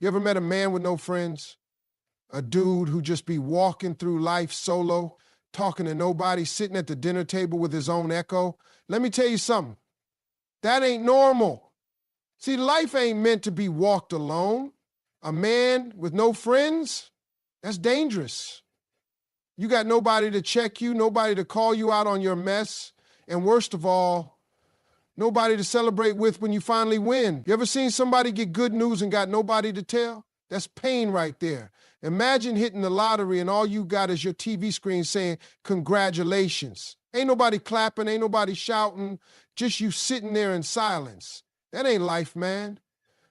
You ever met a man with no friends? A dude who just be walking through life solo, talking to nobody, sitting at the dinner table with his own echo? Let me tell you something. That ain't normal. See, life ain't meant to be walked alone. A man with no friends, that's dangerous. You got nobody to check you, nobody to call you out on your mess, and worst of all, nobody to celebrate with when you finally win. You ever seen somebody get good news and got nobody to tell? That's pain right there. Imagine hitting the lottery and all you got is your TV screen saying, congratulations. Ain't nobody clapping, ain't nobody shouting, just you sitting there in silence. That ain't life, man.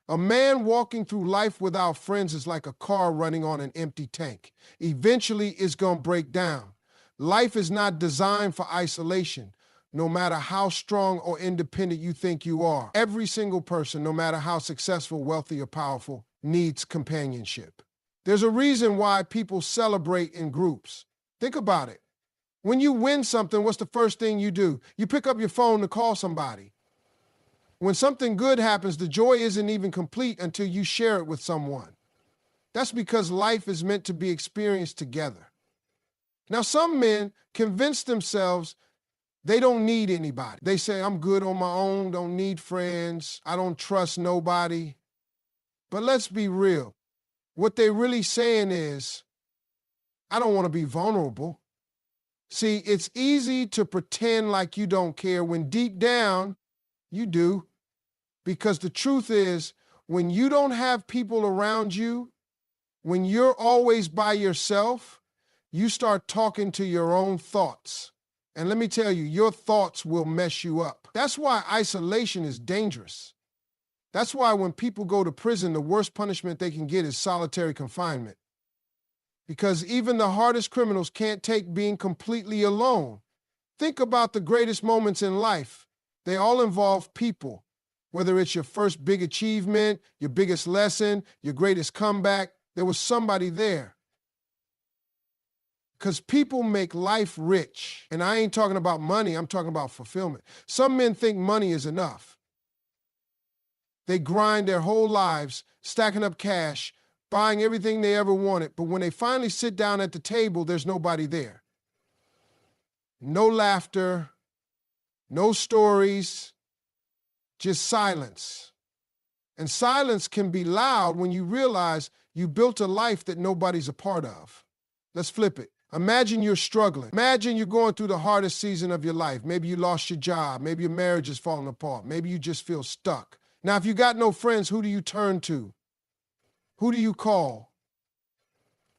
A man walking through life without friends is like a car running on an empty tank. Eventually, it's going to break down. Life is not designed for isolation, no matter how strong or independent you think you are. Every single person, no matter how successful, wealthy, or powerful, needs companionship. There's a reason why people celebrate in groups. Think about it. When you win something, what's the first thing you do? You pick up your phone to call somebody. When something good happens, the joy isn't even complete until you share it with someone. That's because life is meant to be experienced together. Now, some men convince themselves they don't need anybody. They say, I'm good on my own, don't need friends, I don't trust nobody. But let's be real. What they're really saying is, I don't want to be vulnerable. See, it's easy to pretend like you don't care when deep down, you do. Because the truth is, when you don't have people around you, when you're always by yourself, you start talking to your own thoughts. And let me tell you, your thoughts will mess you up. That's why isolation is dangerous. That's why when people go to prison, the worst punishment they can get is solitary confinement. Because even the hardest criminals can't take being completely alone. Think about the greatest moments in life. They all involve people. Whether it's your first big achievement, your biggest lesson, your greatest comeback, there was somebody there. Because people make life rich. And I ain't talking about money, I'm talking about fulfillment. Some men think money is enough. They grind their whole lives, stacking up cash, buying everything they ever wanted. But when they finally sit down at the table, there's nobody there. No laughter, no stories, just silence. And silence can be loud when you realize you built a life that nobody's a part of. Let's flip it. Imagine you're struggling. Imagine you're going through the hardest season of your life. Maybe you lost your job. Maybe your marriage is falling apart. Maybe you just feel stuck. Now, if you got no friends, who do you turn to? Who do you call?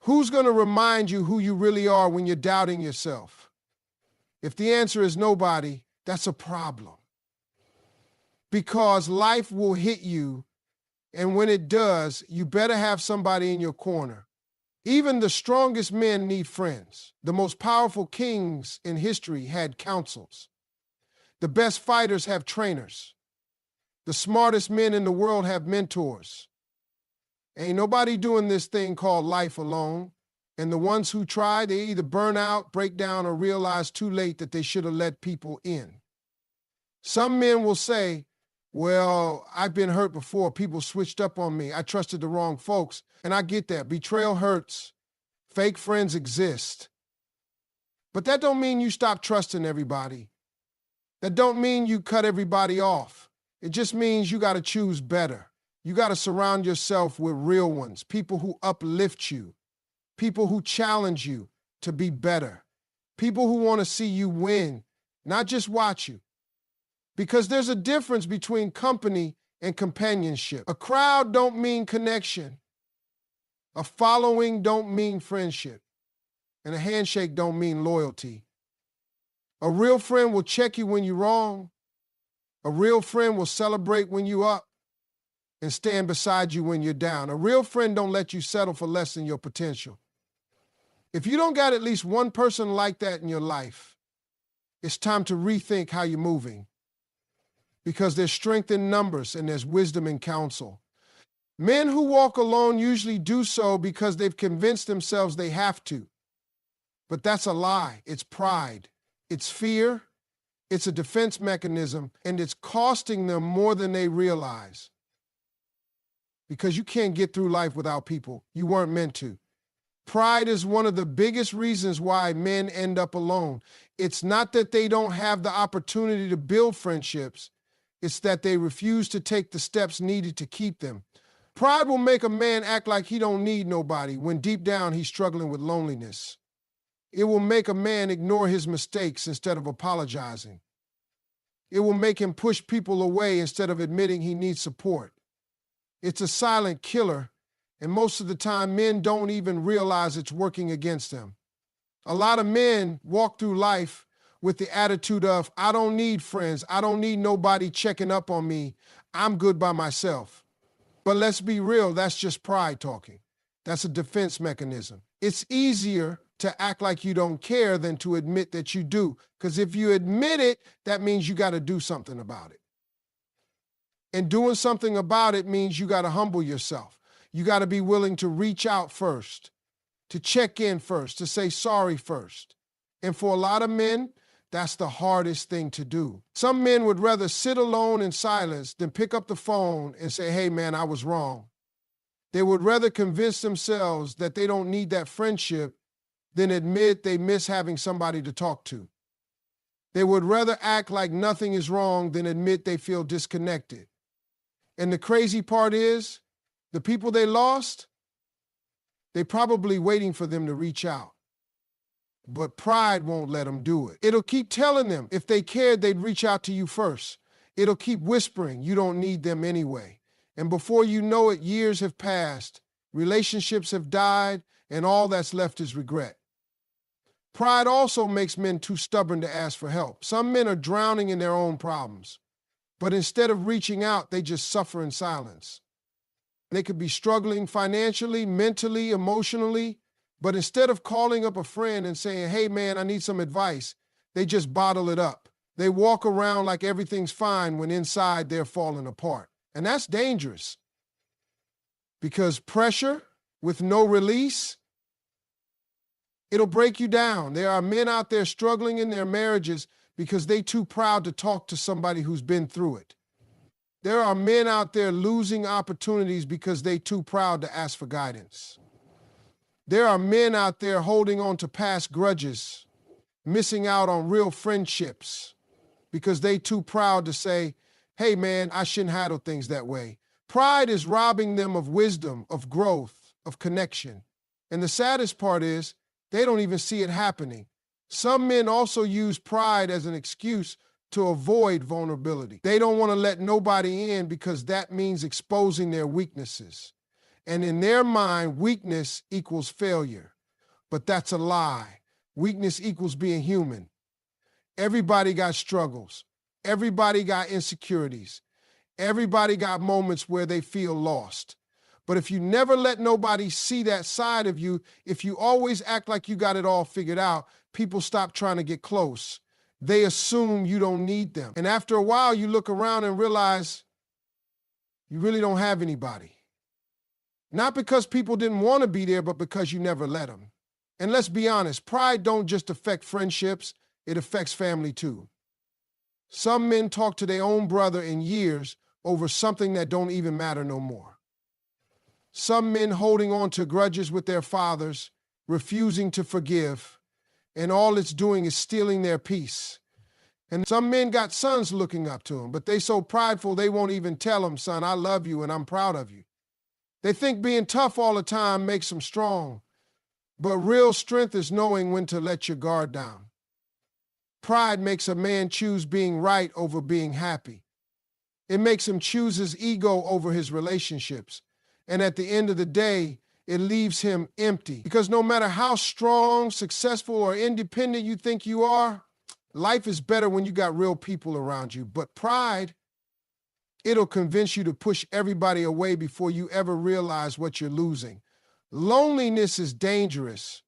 Who's going to remind you who you really are when you're doubting yourself? If the answer is nobody, that's a problem. Because life will hit you, and when it does, you better have somebody in your corner. Even the strongest men need friends. The most powerful kings in history had councils. The best fighters have trainers. The smartest men in the world have mentors. Ain't nobody doing this thing called life alone. And the ones who try, they either burn out, break down, or realize too late that they should have let people in. Some men will say, well, I've been hurt before. People switched up on me. I trusted the wrong folks. And I get that. Betrayal hurts. Fake friends exist. But that don't mean you stop trusting everybody. That don't mean you cut everybody off. It just means you got to choose better. You got to surround yourself with real ones, people who uplift you, people who challenge you to be better, people who want to see you win, not just watch you. Because there's a difference between company and companionship. A crowd don't mean connection. A following don't mean friendship. And a handshake don't mean loyalty. A real friend will check you when you're wrong. A real friend will celebrate when you're up and stand beside you when you're down. A real friend don't let you settle for less than your potential. If you don't got at least one person like that in your life, it's time to rethink how you're moving. Because there's strength in numbers and there's wisdom in counsel. Men who walk alone usually do so because they've convinced themselves they have to. But that's a lie. It's pride. It's fear. It's a defense mechanism, and it's costing them more than they realize. because you can't get through life without people. You weren't meant to. Pride is one of the biggest reasons why men end up alone. It's not that they don't have the opportunity to build friendships. It's that they refuse to take the steps needed to keep them. Pride will make a man act like he don't need nobody when deep down he's struggling with loneliness. It will make a man ignore his mistakes instead of apologizing. It will make him push people away instead of admitting he needs support. It's a silent killer, and most of the time men don't even realize it's working against them. A lot of men walk through life with the attitude of, I don't need friends, I don't need nobody checking up on me, I'm good by myself. But let's be real, that's just pride talking. That's a defense mechanism. It's easier to act like you don't care than to admit that you do. Because if you admit it, that means you got to do something about it. And doing something about it means you got to humble yourself. You got to be willing to reach out first, to check in first, to say sorry first. And for a lot of men, that's the hardest thing to do. Some men would rather sit alone in silence than pick up the phone and say, hey man, I was wrong. They would rather convince themselves that they don't need that friendship than admit they miss having somebody to talk to. They would rather act like nothing is wrong than admit they feel disconnected. And the crazy part is, the people they lost, they're probably waiting for them to reach out. But pride won't let them do it. It'll keep telling them if they cared, they'd reach out to you first. It'll keep whispering you don't need them anyway. And before you know it, years have passed, relationships have died, and all that's left is regret. Pride also makes men too stubborn to ask for help. Some men are drowning in their own problems, but instead of reaching out, they just suffer in silence. They could be struggling financially, mentally, emotionally, but instead of calling up a friend and saying, hey man, I need some advice, they just bottle it up. They walk around like everything's fine when inside they're falling apart. And that's dangerous because pressure with no release, it'll break you down. There are men out there struggling in their marriages because they're too proud to talk to somebody who's been through it. There are men out there losing opportunities because they're too proud to ask for guidance. There are men out there holding on to past grudges, missing out on real friendships because they're too proud to say, hey man, I shouldn't handle things that way. Pride is robbing them of wisdom, of growth, of connection. And the saddest part is, they don't even see it happening. Some men also use pride as an excuse to avoid vulnerability. They don't want to let nobody in because that means exposing their weaknesses. And in their mind, weakness equals failure. But that's a lie. Weakness equals being human. Everybody got struggles. Everybody got insecurities. Everybody got moments where they feel lost. But if you never let nobody see that side of you, if you always act like you got it all figured out, people stop trying to get close. They assume you don't need them. And after a while, you look around and realize you really don't have anybody. Not because people didn't want to be there, but because you never let them. And let's be honest, pride don't just affect friendships, it affects family too. Some men talk to their own brother in years over something that don't even matter no more. Some men holding on to grudges with their fathers, refusing to forgive, and all it's doing is stealing their peace. And some men got sons looking up to them, but they so prideful they won't even tell them, son, I love you and I'm proud of you. They think being tough all the time makes them strong, but real strength is knowing when to let your guard down. Pride makes a man choose being right over being happy. It makes him choose his ego over his relationships. And at the end of the day, it leaves him empty. Because no matter how strong, successful, or independent you think you are, life is better when you got real people around you. But pride, it'll convince you to push everybody away before you ever realize what you're losing. Loneliness is dangerous.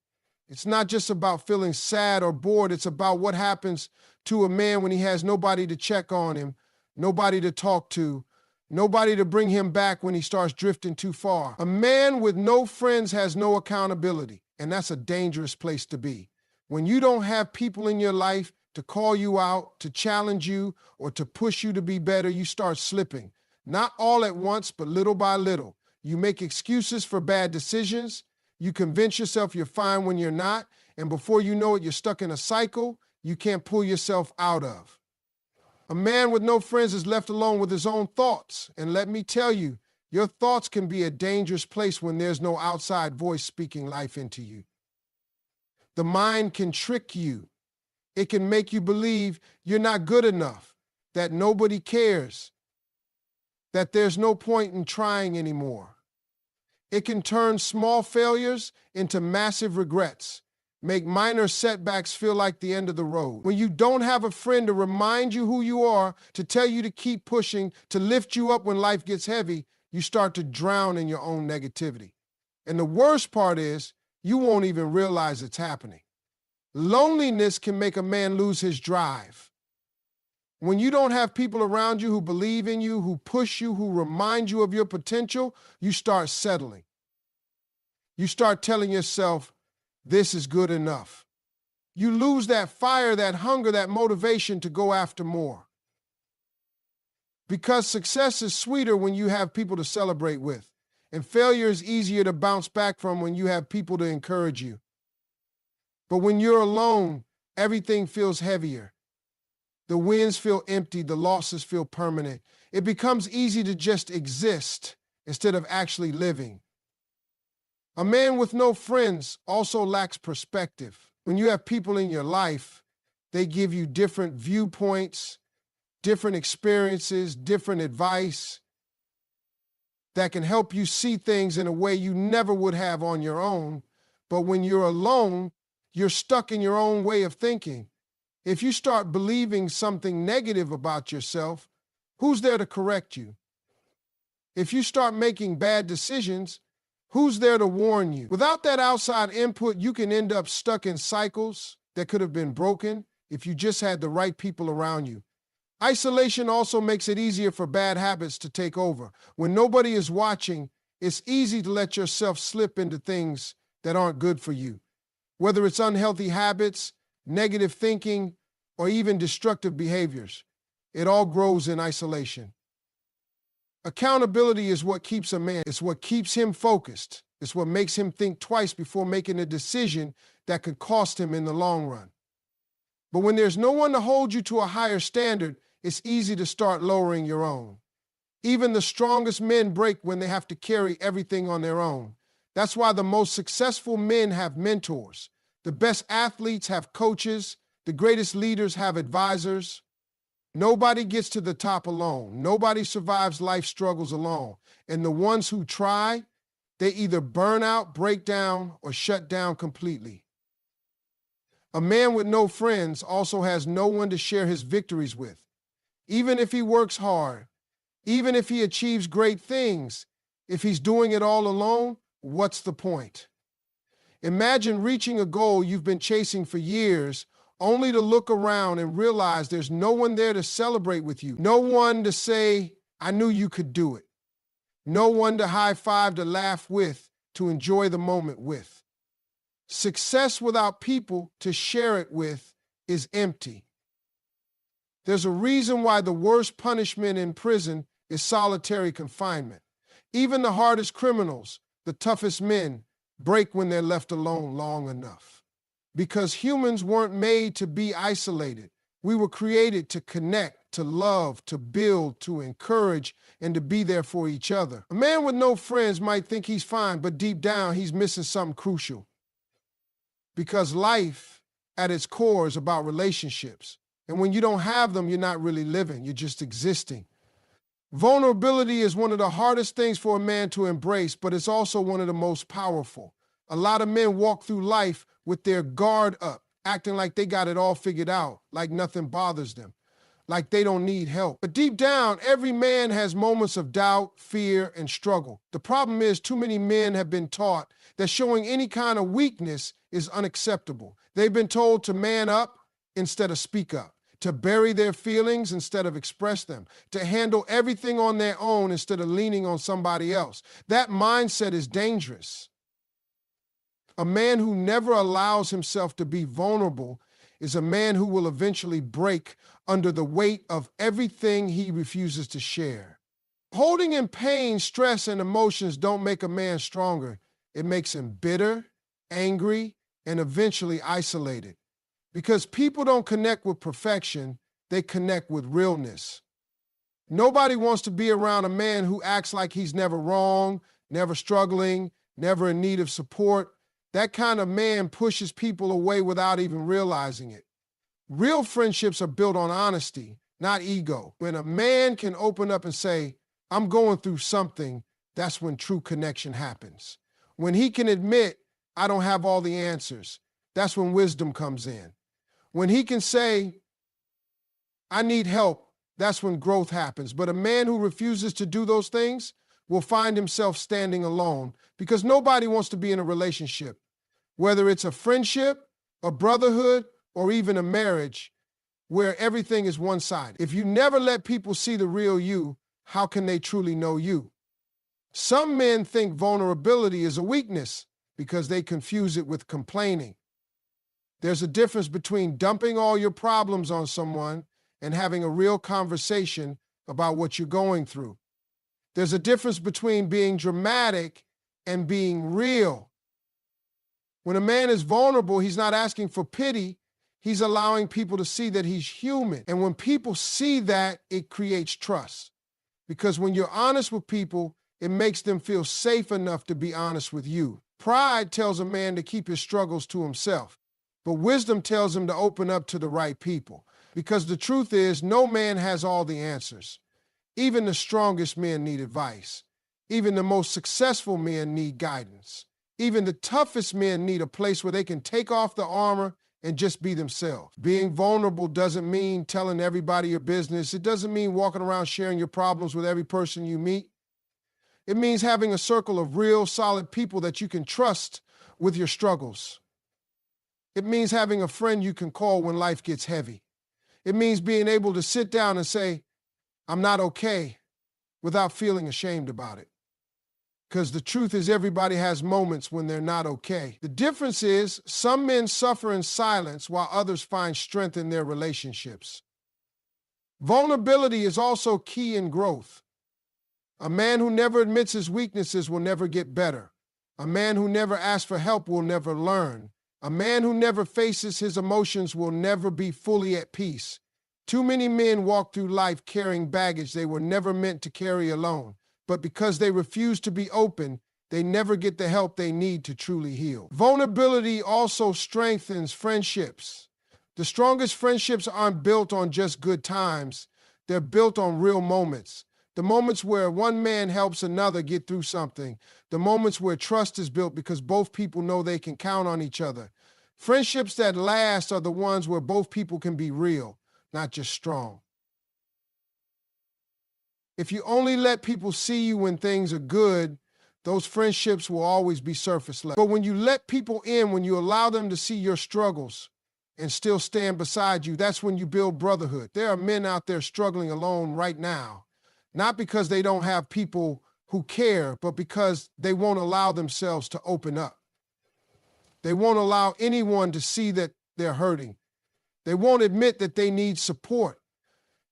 It's not just about feeling sad or bored. It's about what happens to a man when he has nobody to check on him, nobody to talk to, nobody to bring him back when he starts drifting too far. A man with no friends has no accountability, and that's a dangerous place to be. When you don't have people in your life to call you out, to challenge you, or to push you to be better, you start slipping. Not all at once, but little by little. You make excuses for bad decisions. You convince yourself you're fine when you're not. And before you know it, you're stuck in a cycle you can't pull yourself out of. A man with no friends is left alone with his own thoughts. And let me tell you, your thoughts can be a dangerous place when there's no outside voice speaking life into you. The mind can trick you. It can make you believe you're not good enough, that nobody cares, that there's no point in trying anymore. It can turn small failures into massive regrets, make minor setbacks feel like the end of the road. When you don't have a friend to remind you who you are, to tell you to keep pushing, to lift you up when life gets heavy, you start to drown in your own negativity. And the worst part is, you won't even realize it's happening. Loneliness can make a man lose his drive. When you don't have people around you who believe in you, who push you, who remind you of your potential, you start settling. You start telling yourself, this is good enough. You lose that fire, that hunger, that motivation to go after more. Because success is sweeter when you have people to celebrate with, and failure is easier to bounce back from when you have people to encourage you. But when you're alone, everything feels heavier. The wins feel empty, the losses feel permanent. It becomes easy to just exist instead of actually living. A man with no friends also lacks perspective. When you have people in your life, they give you different viewpoints, different experiences, different advice that can help you see things in a way you never would have on your own. But when you're alone, you're stuck in your own way of thinking. If you start believing something negative about yourself, who's there to correct you? If you start making bad decisions, who's there to warn you? Without that outside input, you can end up stuck in cycles that could have been broken if you just had the right people around you. Isolation also makes it easier for bad habits to take over. When nobody is watching, it's easy to let yourself slip into things that aren't good for you. Whether it's unhealthy habits, negative thinking, or even destructive behaviors, it all grows in isolation. Accountability is what keeps a man. It's what keeps him focused. It's what makes him think twice before making a decision that could cost him in the long run. But when there's no one to hold you to a higher standard, it's easy to start lowering your own. Even the strongest men break when they have to carry everything on their own. That's why the most successful men have mentors. The best athletes have coaches. The greatest leaders have advisors. Nobody gets to the top alone. Nobody survives life struggles alone. And the ones who try, they either burn out, break down, or shut down completely. A man with no friends also has no one to share his victories with. Even if he works hard, even if he achieves great things, if he's doing it all alone, what's the point? Imagine reaching a goal you've been chasing for years, only to look around and realize there's no one there to celebrate with you. No one to say, I knew you could do it. No one to high five, to laugh with, to enjoy the moment with. Success without people to share it with is empty. There's a reason why the worst punishment in prison is solitary confinement. Even the hardest criminals, the toughest men, break when they're left alone long enough. Because humans weren't made to be isolated. We were created to connect, to love, to build, to encourage, and to be there for each other. A man with no friends might think he's fine, but deep down, he's missing something crucial. Because life, at its core, is about relationships. And when you don't have them, you're not really living, you're just existing. Vulnerability is one of the hardest things for a man to embrace, but it's also one of the most powerful. A lot of men walk through life with their guard up, acting like they got it all figured out, like nothing bothers them, like they don't need help. But deep down, every man has moments of doubt, fear, and struggle. The problem is too many men have been taught that showing any kind of weakness is unacceptable. They've been told to man up instead of speak up, to bury their feelings instead of express them, to handle everything on their own instead of leaning on somebody else. That mindset is dangerous. A man who never allows himself to be vulnerable is a man who will eventually break under the weight of everything he refuses to share. Holding in pain, stress, and emotions don't make a man stronger. It makes him bitter, angry, and eventually isolated. Because people don't connect with perfection, they connect with realness. Nobody wants to be around a man who acts like he's never wrong, never struggling, never in need of support. That kind of man pushes people away without even realizing it. Real friendships are built on honesty, not ego. When a man can open up and say, I'm going through something, that's when true connection happens. When he can admit, I don't have all the answers, that's when wisdom comes in. When he can say, I need help, that's when growth happens. But a man who refuses to do those things will find himself standing alone because nobody wants to be in a relationship. Whether it's a friendship, a brotherhood, or even a marriage where everything is one-sided. If you never let people see the real you, how can they truly know you? Some men think vulnerability is a weakness because they confuse it with complaining. There's a difference between dumping all your problems on someone and having a real conversation about what you're going through. There's a difference between being dramatic and being real. When a man is vulnerable, he's not asking for pity. He's allowing people to see that he's human. And when people see that, it creates trust. Because when you're honest with people, it makes them feel safe enough to be honest with you. Pride tells a man to keep his struggles to himself, but wisdom tells him to open up to the right people. Because the truth is, no man has all the answers. Even the strongest men need advice. Even the most successful men need guidance. Even the toughest men need a place where they can take off the armor and just be themselves. Being vulnerable doesn't mean telling everybody your business. It doesn't mean walking around sharing your problems with every person you meet. It means having a circle of real, solid people that you can trust with your struggles. It means having a friend you can call when life gets heavy. It means being able to sit down and say, I'm not okay, without feeling ashamed about it. Because the truth is everybody has moments when they're not okay. The difference is some men suffer in silence while others find strength in their relationships. Vulnerability is also key in growth. A man who never admits his weaknesses will never get better. A man who never asks for help will never learn. A man who never faces his emotions will never be fully at peace. Too many men walk through life carrying baggage they were never meant to carry alone. But because they refuse to be open, they never get the help they need to truly heal. Vulnerability also strengthens friendships. The strongest friendships aren't built on just good times. They're built on real moments. The moments where one man helps another get through something. The moments where trust is built because both people know they can count on each other. Friendships that last are the ones where both people can be real, not just strong. If you only let people see you when things are good, those friendships will always be surface level. But when you let people in, when you allow them to see your struggles and still stand beside you, that's when you build brotherhood. There are men out there struggling alone right now, not because they don't have people who care, but because they won't allow themselves to open up. They won't allow anyone to see that they're hurting. They won't admit that they need support.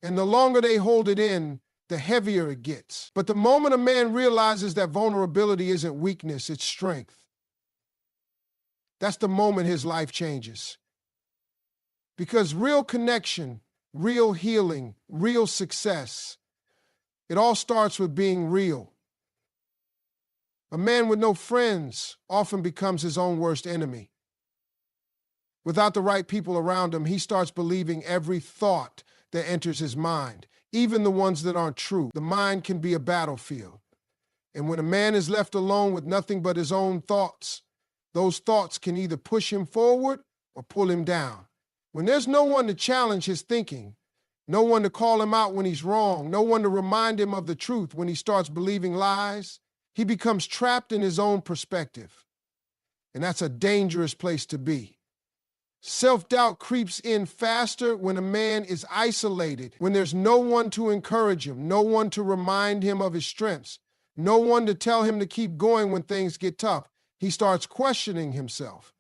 And the longer they hold it in, the heavier it gets. But the moment a man realizes that vulnerability isn't weakness, it's strength, that's the moment his life changes. Because real connection, real healing, real success, it all starts with being real. A man with no friends often becomes his own worst enemy. Without the right people around him, he starts believing every thought that enters his mind, even the ones that aren't true. The mind can be a battlefield. And when a man is left alone with nothing but his own thoughts, those thoughts can either push him forward or pull him down. When there's no one to challenge his thinking, no one to call him out when he's wrong, no one to remind him of the truth when he starts believing lies, he becomes trapped in his own perspective. And that's a dangerous place to be. Self-doubt creeps in faster when a man is isolated, when there's no one to encourage him, no one to remind him of his strengths, no one to tell him to keep going when things get tough. He starts questioning himself.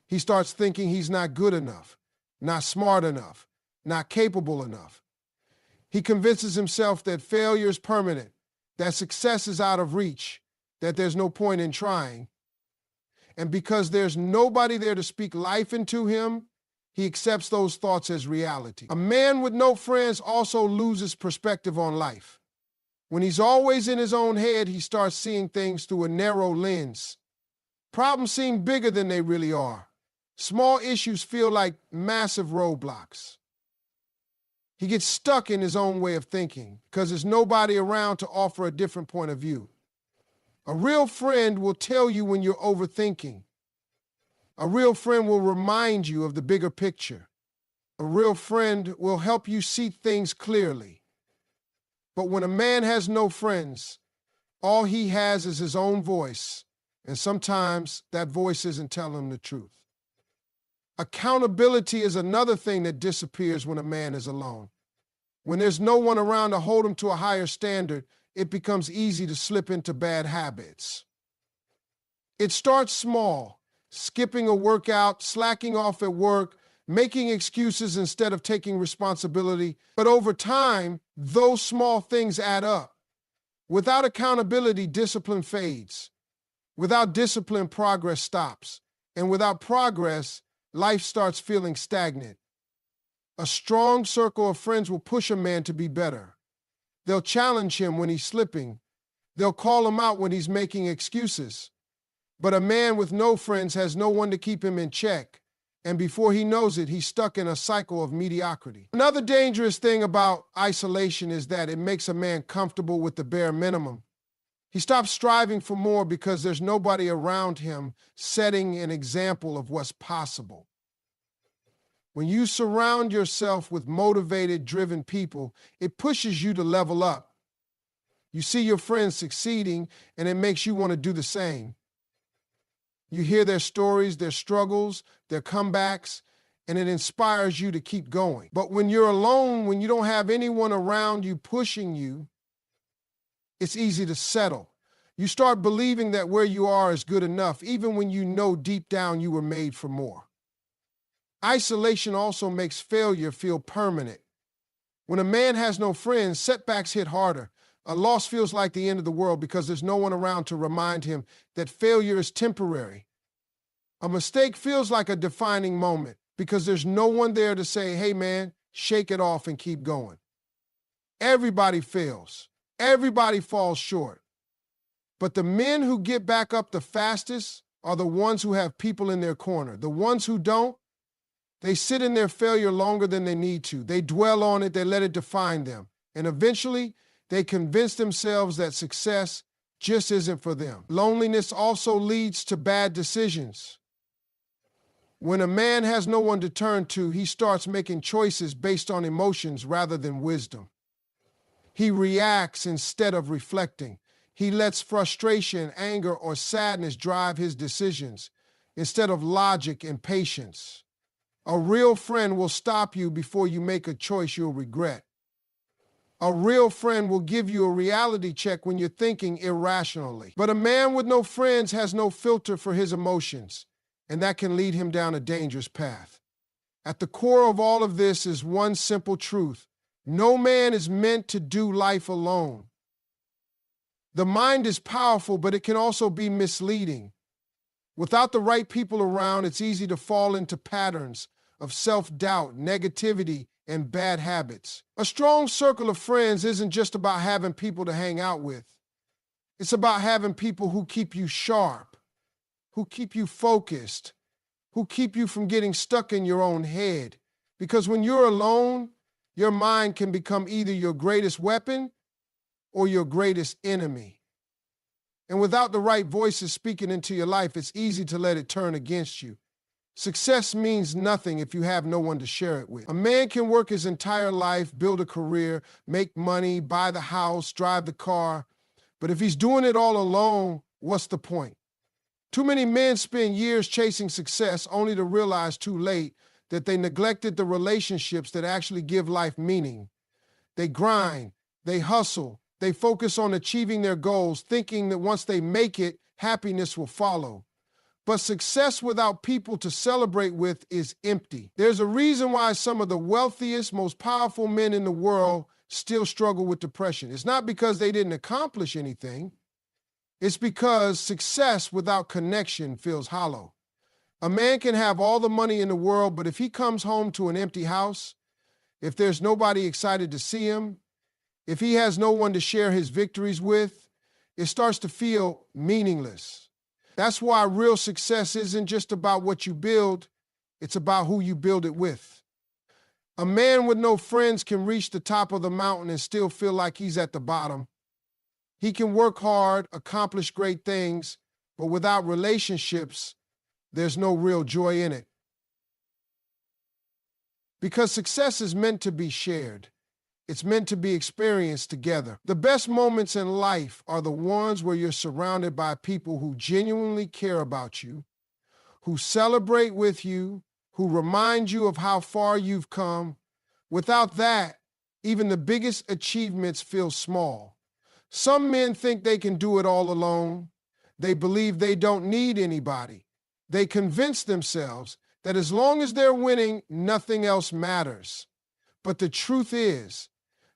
He starts thinking he's not good enough, not smart enough, not capable enough. He convinces himself that failure is permanent, that success is out of reach, that there's no point in trying. And because there's nobody there to speak life into him, he accepts those thoughts as reality. A man with no friends also loses perspective on life. When he's always in his own head, he starts seeing things through a narrow lens. Problems seem bigger than they really are. Small issues feel like massive roadblocks. He gets stuck in his own way of thinking because there's nobody around to offer a different point of view. A real friend will tell you when you're overthinking. A real friend will remind you of the bigger picture. A real friend will help you see things clearly. But when a man has no friends, all he has is his own voice, and sometimes that voice isn't telling him the truth. Accountability is another thing that disappears when a man is alone. When there's no one around to hold him to a higher standard, it becomes easy to slip into bad habits. It starts small, skipping a workout, slacking off at work, making excuses instead of taking responsibility. But over time, those small things add up. Without accountability, discipline fades. Without discipline, progress stops. And without progress, life starts feeling stagnant. A strong circle of friends will push a man to be better. They'll challenge him when he's slipping. They'll call him out when he's making excuses. But a man with no friends has no one to keep him in check. And before he knows it, he's stuck in a cycle of mediocrity. Another dangerous thing about isolation is that it makes a man comfortable with the bare minimum. He stops striving for more because there's nobody around him setting an example of what's possible. When you surround yourself with motivated, driven people, it pushes you to level up. You see your friends succeeding, and it makes you want to do the same. You hear their stories, their struggles, their comebacks, and it inspires you to keep going. But when you're alone, when you don't have anyone around you pushing you, it's easy to settle. You start believing that where you are is good enough, even when you know deep down you were made for more. Isolation also makes failure feel permanent. When a man has no friends, setbacks hit harder. A loss feels like the end of the world because there's no one around to remind him that failure is temporary. A mistake feels like a defining moment because there's no one there to say, hey man, shake it off and keep going. Everybody fails. Everybody falls short. But the men who get back up the fastest are the ones who have people in their corner. The ones who don't, they sit in their failure longer than they need to. They dwell on it, they let it define them. And eventually, they convince themselves that success just isn't for them. Loneliness also leads to bad decisions. When a man has no one to turn to, he starts making choices based on emotions rather than wisdom. He reacts instead of reflecting. He lets frustration, anger, or sadness drive his decisions instead of logic and patience. A real friend will stop you before you make a choice you'll regret. A real friend will give you a reality check when you're thinking irrationally. But a man with no friends has no filter for his emotions, and that can lead him down a dangerous path. At the core of all of this is one simple truth. No man is meant to do life alone. The mind is powerful, but it can also be misleading. Without the right people around, it's easy to fall into patterns of self-doubt, negativity, and bad habits. A strong circle of friends isn't just about having people to hang out with. It's about having people who keep you sharp, who keep you focused, who keep you from getting stuck in your own head. Because when you're alone, your mind can become either your greatest weapon or your greatest enemy. And without the right voices speaking into your life, it's easy to let it turn against you. Success means nothing if you have no one to share it with. A man can work his entire life, build a career, make money, buy the house, drive the car. But if he's doing it all alone, what's the point? Too many men spend years chasing success only to realize too late that they neglected the relationships that actually give life meaning. They grind, they hustle, they focus on achieving their goals, thinking that once they make it, happiness will follow. But success without people to celebrate with is empty. There's a reason why some of the wealthiest, most powerful men in the world still struggle with depression. It's not because they didn't accomplish anything. It's because success without connection feels hollow. A man can have all the money in the world, but if he comes home to an empty house, if there's nobody excited to see him, if he has no one to share his victories with, it starts to feel meaningless. That's why real success isn't just about what you build, it's about who you build it with. A man with no friends can reach the top of the mountain and still feel like he's at the bottom. He can work hard, accomplish great things, but without relationships, there's no real joy in it. Because success is meant to be shared. It's meant to be experienced together. The best moments in life are the ones where you're surrounded by people who genuinely care about you, who celebrate with you, who remind you of how far you've come. Without that, even the biggest achievements feel small. Some men think they can do it all alone. They believe they don't need anybody. They convince themselves that as long as they're winning, nothing else matters. But the truth is,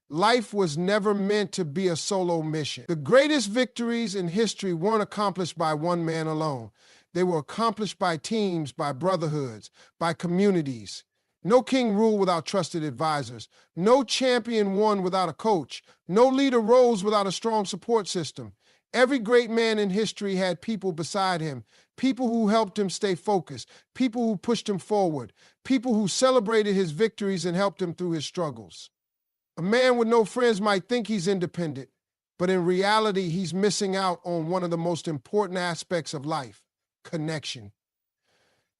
life was never meant to be a solo mission. The greatest victories in history weren't accomplished by one man alone. They were accomplished by teams, by brotherhoods, by communities. No king ruled without trusted advisors. No champion won without a coach. No leader rose without a strong support system. Every great man in history had people beside him, people who helped him stay focused, people who pushed him forward, people who celebrated his victories and helped him through his struggles. A man with no friends might think he's independent, but in reality, he's missing out on one of the most important aspects of life: connection.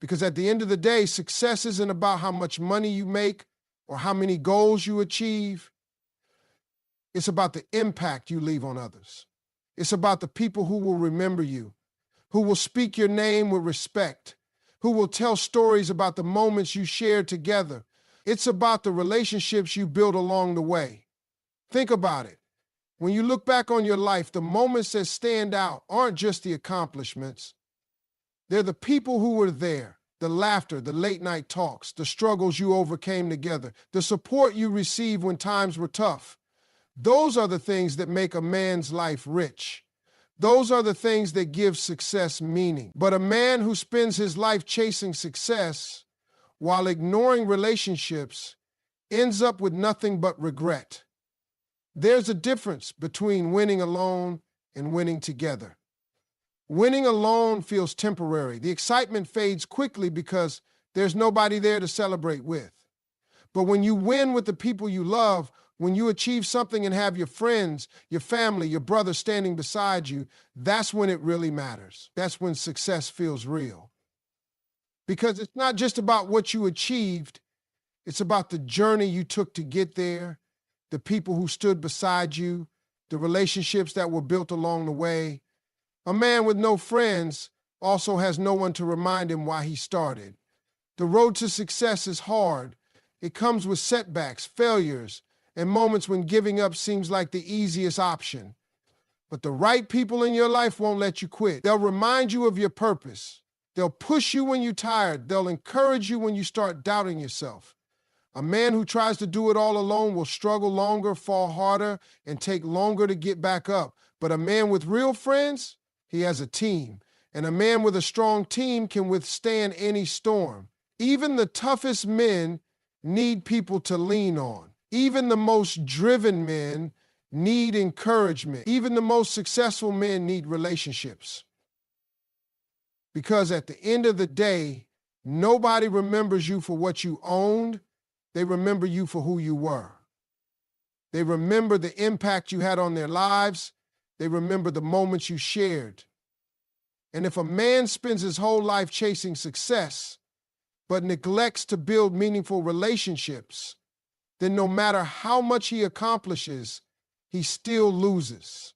Because at the end of the day, success isn't about how much money you make or how many goals you achieve. It's about the impact you leave on others. It's about the people who will remember you, who will speak your name with respect, who will tell stories about the moments you shared together. It's about the relationships you built along the way. Think about it. When you look back on your life, the moments that stand out aren't just the accomplishments. They're the people who were there, the laughter, the late-night talks, the struggles you overcame together, the support you received when times were tough. Those are the things that make a man's life rich. Those are the things that give success meaning. But a man who spends his life chasing success while ignoring relationships ends up with nothing but regret. There's a difference between winning alone and winning together. Winning alone feels temporary. The excitement fades quickly because there's nobody there to celebrate with. But when you win with the people you love, when you achieve something and have your friends, your family, your brother standing beside you, that's when it really matters. That's when success feels real. Because it's not just about what you achieved, it's about the journey you took to get there, the people who stood beside you, the relationships that were built along the way. A man with no friends also has no one to remind him why he started. The road to success is hard. It comes with setbacks, failures, and moments when giving up seems like the easiest option. But the right people in your life won't let you quit. They'll remind you of your purpose. They'll push you when you're tired. They'll encourage you when you start doubting yourself. A man who tries to do it all alone will struggle longer, fall harder, and take longer to get back up. But a man with real friends, he has a team. And a man with a strong team can withstand any storm. Even the toughest men need people to lean on. Even the most driven men need encouragement. Even the most successful men need relationships. Because at the end of the day, nobody remembers you for what you owned. They remember you for who you were. They remember the impact you had on their lives. They remember the moments you shared. And if a man spends his whole life chasing success, but neglects to build meaningful relationships, then no matter how much he accomplishes, he still loses.